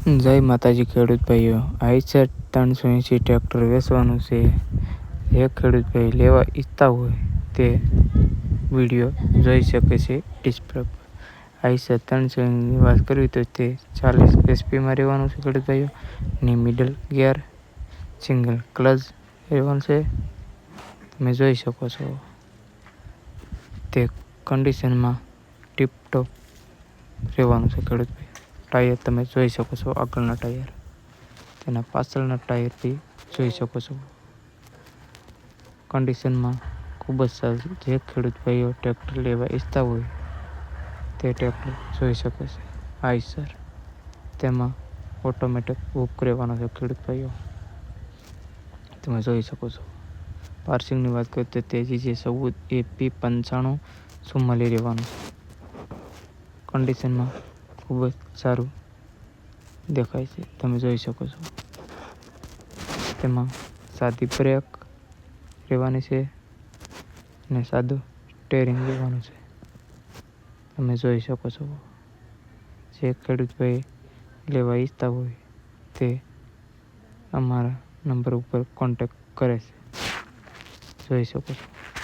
જય માતાજી ખેડૂત ભાઈઓ, આઈસર 380 ટ્રેક્ટર વેચવાનું છે. જે ખેડૂત ભાઈ લેવા ઈચ્છતા હોય તે વિડીયો જોઈ શકે છે ડિસ્પ્લે પર. આઈસર 380ની વાત કરવી તો તે 40 એચપીમાં રહેવાનું છે ખેડૂત ભાઈઓ. ની મિડલ ગિયર સિંગલ ક્લચ રહેવાનું છે. તમે જોઈ શકો છો તે કન્ડિશનમાં ટીપટોપ રહેવાનું છે ખેડૂત ભાઈ. ટાયર તમે જોઈ શકો છો, આગળના ટાયર, તેના પાછળના ટાયર બી જોઈ શકો છો. કન્ડિશનમાં ખૂબ જ સારું. જે ખેડૂત ભાઈઓ ટ્રેક્ટર લેવા ઈચ્છતા હોય તે ટ્રેક્ટર જોઈ શકે છે આઈસર. તેમાં ઓટોમેટિક હુક રહેવાનો છે ખેડૂત ભાઈઓ, તમે જોઈ શકો છો. પાર્સિંગની વાત કરીએ તો તેજી છે 14 AP9544 રહેવાનું છે. કન્ડિશનમાં ખૂબ જ સારું દેખાય છે, તમે જોઈ શકો છો. તેમાં સાદી બ્રેક રહેવાની છે અને સાદું સ્ટેરિંગ રહેવાનું છે, તમે જોઈ શકો છો. જે ખેડૂત ભાઈ લેવા ઈચ્છતા હોય તે અમારા નંબર ઉપર કોન્ટેક્ટ કરે છે, જોઈ શકો છો.